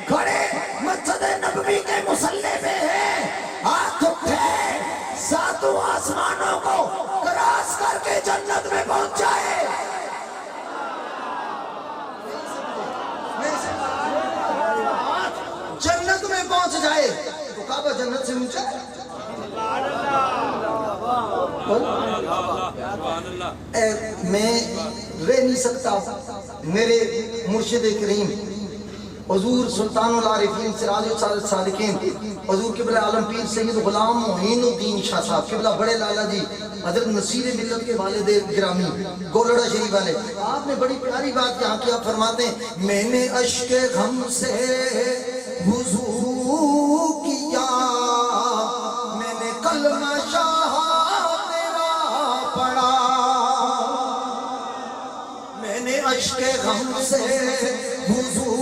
کھڑے مسجد نبوی کے مصلی پہ ہیں, ہاتھ اٹھے ساتوں آسمانوں کو کراس کر کے جنت میں پہنچ جائے. جنت میں پہنچ جائے تو کعبہ جنت سے اونچا ہے. میں رہ نہیں سکتا میرے مرشد کریم حضور سلطان العارفین سراج الصالحین حضور قبلہ عالم پیر سید غلام معین الدین شاہ صاحب قبلہ بڑے لالا جی حضرت نصیر ملت کے والد گرامی گولڑا شریف والے, آپ نے بڑی پیاری بات یہاں کی. آپ فرماتے ہیں میں نے اشک غم سے وضو کیا, میں نے کلمہ شاہ تیرا پڑھا, میں نے اشک غم سے وضو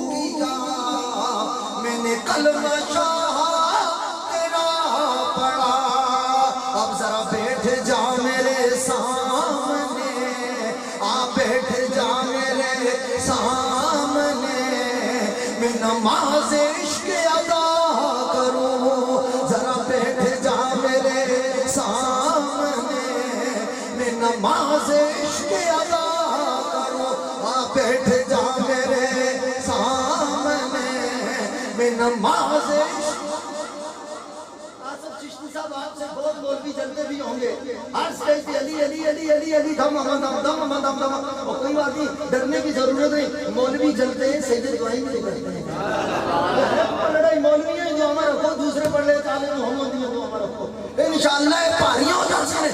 کیا, میں نے کلمہ شاہ تیرا پڑھا. اب ذرا بیٹھ جا میرے سامنے, آپ بیٹھ جا میرے سامنے, میں نماز عشق ادا کروں. ذرا بیٹھ جا میرے سامنے, میں نماز عشق ادا کروں. آپ بیٹھ جا میرے سامنے, میں نماز عشق. آصف چشتی صاحب آپ سے بہت مولوی جلتے بھی ہوں گے, ہر سٹیج پہ علی علی علی علی علی دھم دم دم دم دم, اور کوئی بات نہیں ڈرنے کی ضرورت نہیں. مولوی جلتے ہیں سجدے دعائیں بھی کرتے ہیں. لڑائی مولوی ہے جو ہمارا رکھو, دوسرے پڑھ لے تعلیم محمد جو ہمارا رکھو. انشاءاللہ پاریوں ہو جاتے ہیں.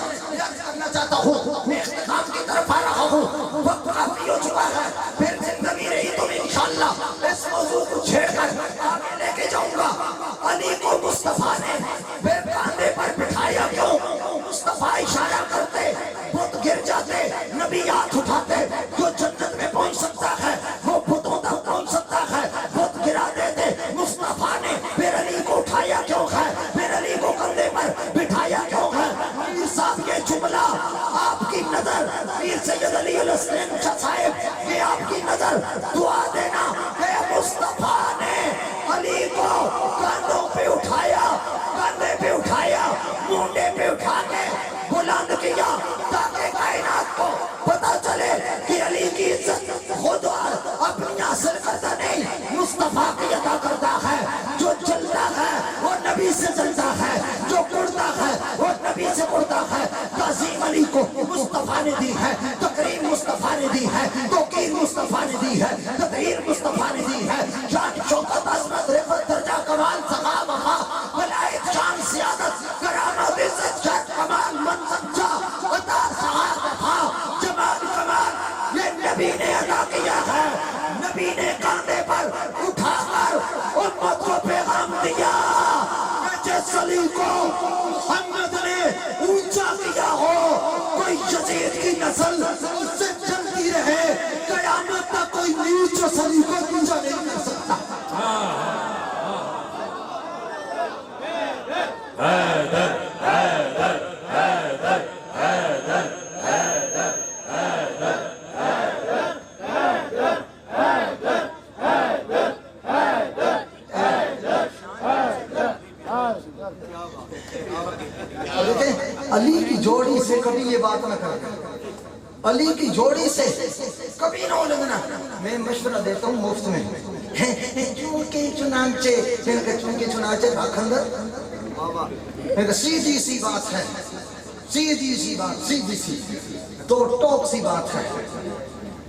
کرنا چاہتا ہوں میں اختتام کی طرف آ رہا ہوں, وقت کافی ہو چکا ہے. پھر زندگی رہی تو انشاءاللہ اس موضوع کو چھیڑ کر آگے لے کے جاؤں گا. علی کو مصطفیٰ نے بے کاندھے پر بٹھایا کیوں؟ مصطفیٰ اشارہ کرتے بت گر جاتے, نبی ہاتھ اٹھاتے. جو جنت میں پہنچ سکتا ہے وہ بتوں تک پہنچ سکتا ہے, بت گرا دیتے. مصطفیٰ نے پھر علی کو اٹھایا کیوں ہے, پھر علی کو کندھے پر بٹھایا کیوں ہے؟ پیر صاحب یہ جملہ آپ کی نظر, پیر سید علی الحسین شاہ صاحب یہ آپ کی نظر, دعا دینا کہ مصطفیٰ نے علی کو کاندھوں پہ اٹھایا, کاندھے پہ اٹھایا, مونڈے پہ اٹھا کے بلند کیا, تاکہ کائنات کو پتا چلے کہ علی کی عزت خود اپنی حاصل کرتا نہیں, مصطفیٰ کی عطا کرتا ہے. جو جلتا ہے وہ نبی سے جلتا ہے, جو اڑتا ہے وہ نبی سے اڑتا ہے. تعظیم علی کو مصطفیٰ نے دی ہے, تقریم مصطفیٰ نے دی ہے, توقیر مصطفیٰ نے دی ہے, تطہیر مصطفیٰ نے دی ہے. شان شوکت عظمت رفعت درجہ کمال سخا وفا ولایت شان سیادت کرامت عزت شرف کمال منصب جاہ عطا سخا وفا جمال کمال یہ نبی نے عطا کیا ہے. نبی نے کاندھے پر اٹھا کر امت کو پیغام دیا کہ جس علی کو محمد نے اونچا کیا ہو, کوئی یزید کی نسل اس سے چلتی رہے, قیامت تک کوئی نیچ یہ بات نہ کرنا، علی کی جوڑی سے کبھی نہ لگنا۔ میں مشورہ دیتا ہوں مفت میں، چونکہ چنانچہ، میں نے کہا چونکہ چنانچہ راکھ اندر، میں نے کہا سیدھی سی بات ہے، سیدھی سی بات، سیدھی سی تو ٹوک سی بات ہے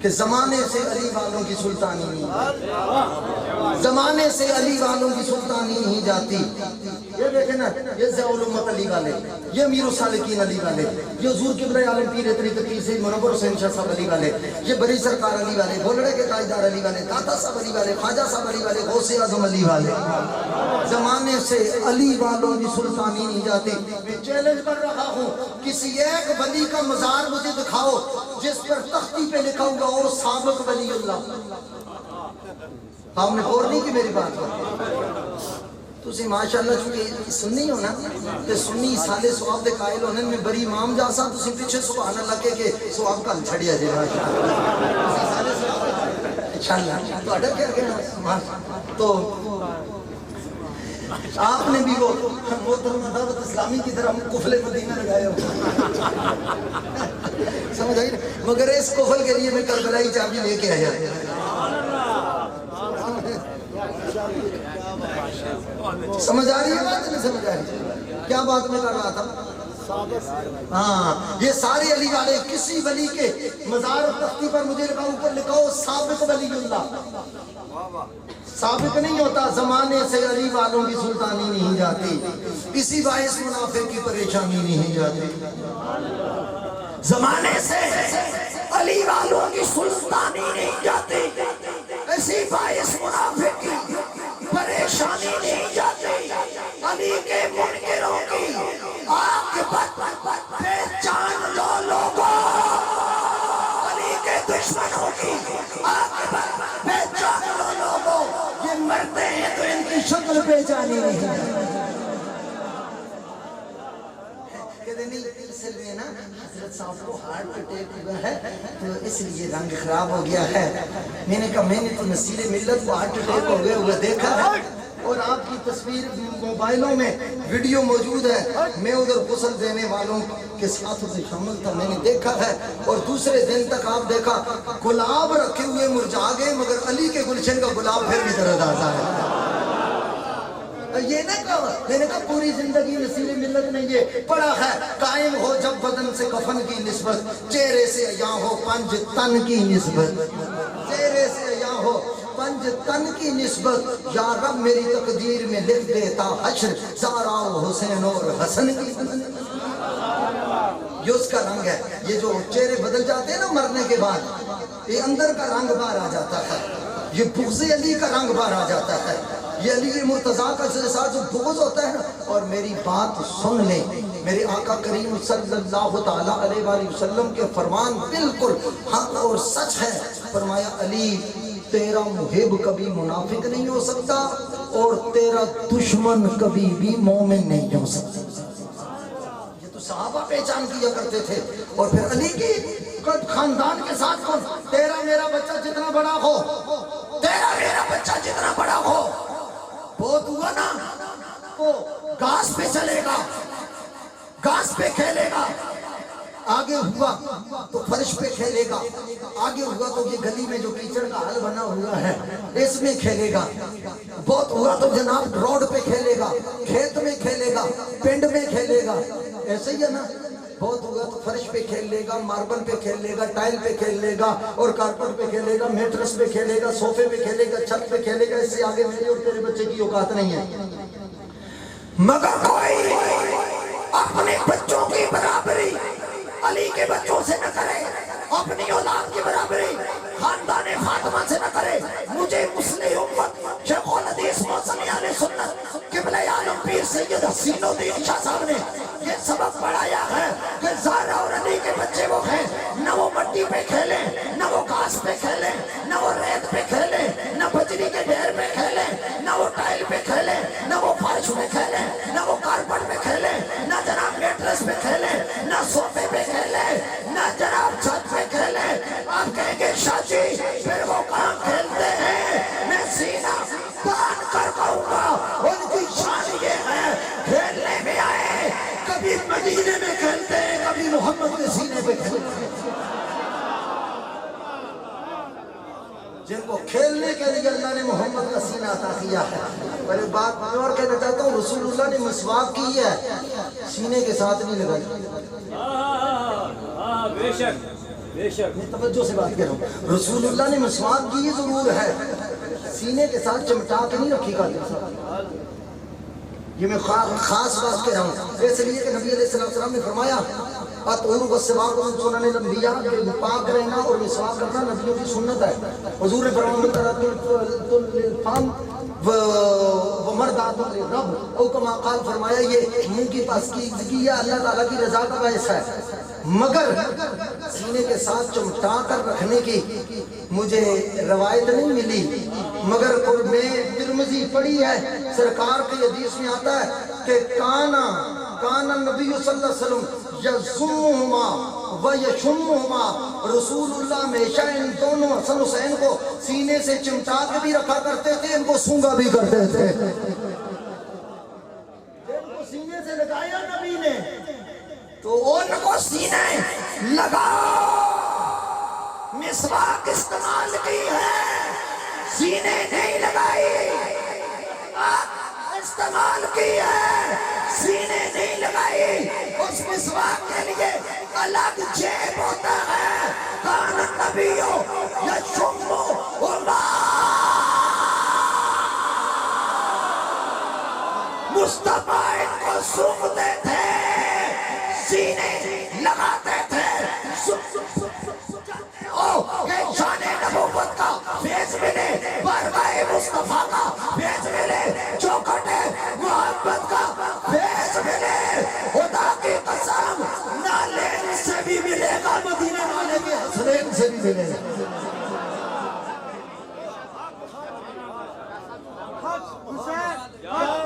کہ زمانے سے علی والوں کی سلطانی نہیں، زمانے سے علی والوں کی سلطانی نہیں جاتی۔ یہ دیکھیں نا، یہ ضیاء الامت علی والے، یہ امیر السالکین علی والے، یہ حضور قبلہ عالم پیر طریقت پیر سید منور حسین شاہ صاحب علی والے، یہ بری سرکار علی والے، بولڑے کے تاجدار علی والے، داتا صاحب علی والے، خواجہ صاحب علی والے، غوث اعظم علی والے۔ زمانے سے علی والوں کی سلطانی نہیں جاتی۔ میں چیلنج کر رہا ہوں، کسی ایک ولی کا مزار مجھے دکھاؤ جس پر تختی پہ لکھا ہوا اور سابق ولی اللہ۔ آپ نے غور نہیں کی میری بات پر؟ تسی ماشاءاللہ چونکہ سنی ہو نا، تے سنی سالے سواب دے قائل ہونے میں بری امام جاسا، تسی پیچھے سبحان اللہ کے سواب کا چھڑیا جائے ماشاءاللہ۔ تسی سالے سواب انشاءاللہ تو اڈا کیا گیا تو آپ نے بھی وہ محترم دعوت اسلامی کی طرح کفل مدینہ لگائے ہو، سمجھ آئی نا؟ مگر اس کفل کے لیے میں کربلائی چابی لے کے آیا۔ سمجھ آ رہی ہے بات نہیں سمجھ آ رہی؟ کیا بات میں کر رہا تھا؟ ہاں، یہ سارے علی والے، کسی ولی کے مزار تختی پر مجھے لکھا اوپر لکھاؤ سابق ولی اللہ۔ ثابت نہیں ہوتا، زمانے سے علی والوں کی سلطانی نہیں جاتی، کسی باعث منافع کی پریشانی نہیں جاتی۔ زمانے سے علی والوں کی سلطانی نہیں جاتی، کسی باعث منافع کی پریشانی نہیں جاتی۔ علی کے منکروں کی عاقبت پہچان لو لوگوں، علی کے دشمنوں کی عاقبت پہچان لو لوگوں، یہ مرتے ہیں تو ان کی شکل پہچانی نہیں ہے۔ کہتے نہیں سلوے نا حضرت صاحب کو ہارٹ اٹیک ہوا ہے تو اس لیے رنگ خراب ہو گیا ہے۔ میں نے کہا میں نے تو نصیر ملت کو ہارٹ اٹیک ہو گئے ہوئے دیکھا ہے، اور آپ کی تصویر موبائلوں میں ویڈیو موجود ہے، میں ادھر غسل دینے والوں کے ساتھ اسے شامل تھا، میں نے دیکھا ہے۔ اور دوسرے دن تک آپ دیکھا گلاب رکھے ہوئے مرجھا گئے، مگر علی کے گلشن کا گلاب پھر بھی ترتازہ ہے۔ یہ نہ کہا، میں نے کہا پوری زندگی نصیر ملت نے یہ پڑھا ہے، قائم ہو جب بدن سے کفن کی نسبت، چہرے سے عیاں ہو پنج تن کی نسبت، چہرے سے عیاں ہو پنج تن کی نسبت، یا رب میری تقدیر میں لکھ دیتا حشر زہرا و حسین اور حسن کی۔ یہ اس کا رنگ ہے، یہ جو چہرے بدل جاتے ہیں نا مرنے کے بعد، یہ اندر کا رنگ باہر آ جاتا ہے، یہ بغض علی کا رنگ باہر آ جاتا ہے، یہ علی مرتضیٰ کا ساتھ جو بغض ہوتا ہے نا۔ اور میری بات سن لیں، میرے آقا کریم صلی اللہ تعالیٰ علیہ وآلہ وسلم کے فرمان بالکل حق اور سچ ہے۔ فرمایا علی تیرا محب کبھی منافق نہیں ہو سکتا، اور تیرا دشمن کبھی بھی مومن نہیں ہو سکتا۔ یہ تو صحابہ پہچان کیا کرتے تھے۔ اور پھر علی کی خاندان کے ساتھ کون؟ تیرا میرا بچہ جتنا بڑا ہو، تیرا میرا بچہ جتنا بڑا ہو، بہت ہوا نا وہ گھاس پہ چلے گا، گھاس پہ کھیلے گا، آگے ہوا تو فرش پہ کھیلے گا، آگے ہوا تو یہ گلی میں جو کیچڑ کا حل بنا ہوا ہے اس میں کھیلے گا، بہت ہوا تو جناب روڈ پہ کھیلے گا، کھیت میں کھیلے گا، پنڈ میں کھیلے گا، ایسے ہی ہے نا۔ بہت ہوا تو فرش پہ کھیل لے گا، ماربل پہ کھیل لے گا، ٹائل پہ کھیل لے گا، اور کارپٹ پہ کھیلے گا، میٹرس پہ کھیلے گا، صوفے پہ کھیلے گا، چھت پہ کھیلے گا۔ اس سے آگے میرے اور تیرے بچے کی اوقات نہیں ہے۔ مگر کوئی اپنے بچوں کی برابری علی کے بچوں سے نہ کرے، اپنی اولاد کی برابری خاندان فاطمہ سے نہ کرے۔ مجھے مسلم امت شیخ الحدیث محسن علیہ سنت قبلہ عالم پیر سید حسین الدین شاہ صاحب نے یہ سبق پڑھایا ہے کہ زہرا اور علی کے بچے وہ ہیں، نہ وہ مٹی پہ کھیلے، نہ وہ گھاس پہ کھیلے، نہ وہ ریت پہ کھیلے، نہ بجری کے ڈھیر پہ کھیلے، نہ وہ ٹائل پہ کھیلے، نہ وہ فرش پہ کھیلے، نہ وہ کارپٹ پہ کھیلے، نہ جناب میٹرس پہ کھیلے، نہ صوفے پہ کھیلے، نہ جناب چھت پہ کھیلے۔ آپ کہیں گے شاہ جی پھر وہ کہاں کھیلتے ہیں؟ میں سینہ تان کر کہوں گا ان کی شان یہ ہے کھیلنے میں آئے، کبھی مدینے میں کھیلتے ہیں، کبھی محمد کے محمد کا سینہ عطا کیا ہے. پر ایک بات میں اور کہنا چاہتا ہوں, رسول اللہ نے مسواک کی ہے, سینے کے ساتھ نہیں لگائی. بے شک بے شک. توجہ سے بات کر رہا ہوں, رسول اللہ نے مسواک کی ضرور ہے, سینے کے ساتھ چمٹا کے نہیں رکھی گا. یہ میں خاص بات کہہ رہا ہوں, اس لیے کہ نبی علیہ السلام نے فرمایا اطہر والسواک من سنن الانبیاء, کہ پاک رہنا اور مسواک کرنا نبیوں کی سنت ہے. حضور نے فرمایا طرۃ الفم ومردات للرب, او کما قال, فرمایا یہ منہ کی پاکیزگی ہے, اللہ تعالیٰ کی رضا کا باعث ہے. مگر سینے کے ساتھ چمٹا کر رکھنے کی مجھے روایت نہیں ملی, مگر میں ترمذی پڑھی ہے, سرکار کی حدیث میں آتا ہے کہ کانا نبی صلی اللہ علیہ وسلم یزمہما و یشمہما, رسول اللہ ہمیشہ ان دونوں حسن حسین کو سینے سے چمٹا کے بھی رکھا کرتے تھے, ان کو سونگا بھی کرتے تھے. جن کو سینے سے لگایا نبی نے تو ان کو سینے لگاؤ. مسواک استعمال کی ہے, سینے نہیں لگائی. استعمال کی ہے, سینے نہیں لگائی. اس مسواک کے لیے الگ جیب ہوتا ہے. کان نبیو یشمو ہما, مصطفیٰ ان کو سونگتے تھے, سینے لگاتے تھے. کہ شان نبوت کا فیض ملے, بارگاہ مصطفیٰ کا فیض ملے, چوکھٹ محبت کا فیض ملے. خدا کی قسم نالین سے بھی ملے گا, مدینے والے کے حسنین سے بھی ملے گا.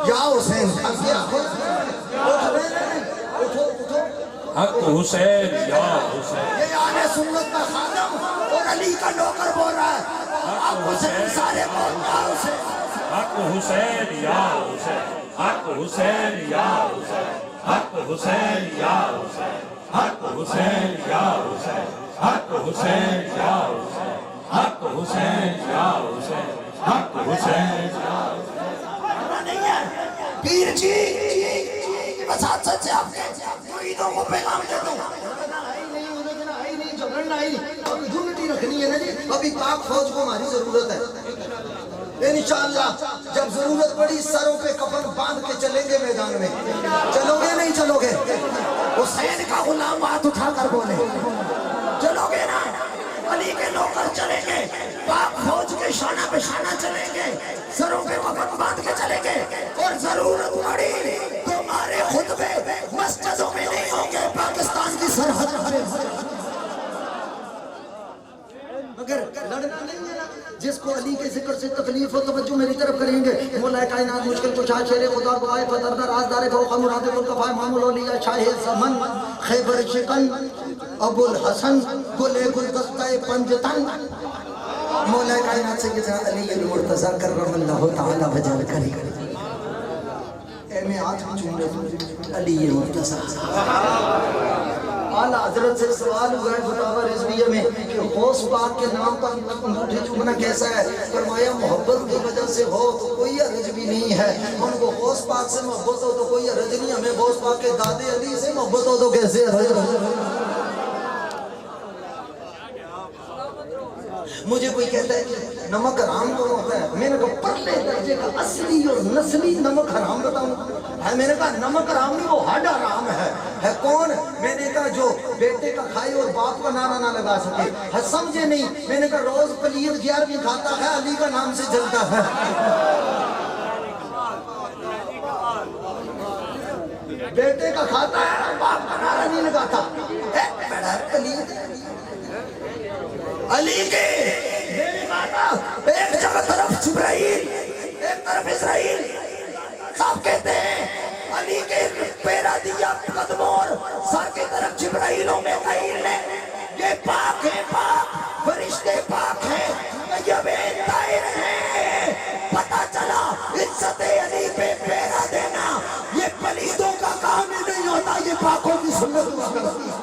یا حسین, حق حسین یا حسین. یہ آل سنت کا خادم اور علی کا نوکر بول رہا ہے. آپ حسین سارے بول یا حسین. حق حسین یا حسین, حق حسین یا حسین, حق حسین یا حسین, حق حسین یا حسین, حق حسین یا حسین, حق حسین یا حسین, حق حسین یا حسین. پیر جی بسات سے آپ کے مریدوں کو پیغام دیتا ہوں, ابھی یونٹی رکھنی ہے نا جی. ابھی پاک فوج کو ہماری ضرورت ہے. انشاءاللہ جب ضرورت پڑی سروں پہ کفن باندھ کے چلیں گے میدان میں. چلو گے نہیں چلو گے؟ حسین کا غلام ہاتھ اٹھا کر بولے چلو گے نا؟ علی کے نوکر چلیں گے, پاک فوج کے شانہ پہ شانہ چلیں گے, سروں پہ کفن باندھ کے چلیں گے. اور ضرورت پڑی تمہارے خطبے مسجدوں میں نہیں ہوں گے, پاکستان کی سرحد پہ. مگر لڑنا نہیں ہے نا. جس کو علی کے ذکر سے تکلیف ہو توجہ میری طرف کریں گے. مولا کائنات مشکل کشا شیر خدا دعائے فتردہ رازدار فوق مراد ملکفہ امام الاولیاء شاہ زمن خیبر شکن ابو الحسن گل گلدستہ پنجتن, مولا کائنات سیدنا علی المرتضی کرم اللہ تعالی وجہ کرے. اے میں ہاتھ میں چون رہا ہوں علی المرتضی. اعلیٰ حضرت سے سوال ہوا ہے فتاوی رضویہ میں کہ غوث پاک کے نام پر انگوٹھی چومنا کیسا ہے؟ فرمایا محبت کی وجہ سے ہو تو کوئی حرج بھی نہیں ہے. ان کو غوث پاک سے محبت ہو تو کوئی حرج نہیں, ہمیں غوث پاک کے دادے علی سے محبت ہو تو کیسے حرج ہے؟ مجھے کوئی کہتا ہے کہ نمک حرام تو ہوتا ہے, میں نے کہا پرلے درجے کا اصلی اور نسلی نمک حرام بتاؤں. میں نے کہا نمک حرام نہیں, وہ ہڈ حرام ہے کون؟ میں نے کہا جو بیٹے کا کھائے اور باپ کا نعرہ نہ لگا سکے. سمجھے نہیں. میں نے کہا روز پلیت 11ویں کھاتا ہے, علی کا نام سے جلتا ہے. بیٹے کا کھاتا ہے, باپ کا نعرہ نہیں لگاتا. بڑا پلیت علی کے. ایک جگہ طرف جبرائیل ایک طرف اسرائیل. صاحب کہتے ہیں علی کے پیرا دیا قدموں اور سر کی طرف جبرائیل و میکائیل نے, یہ پاک ہے, پاک فرشتے پاک ہیں, طیبین طاہر ہیں. پتہ چلا عزت علی پہ پیرا دینا یہ پلیدوں کا کام ہی نہیں ہوتا, یہ پاکوں کی سنت ہوا کرتی ہے.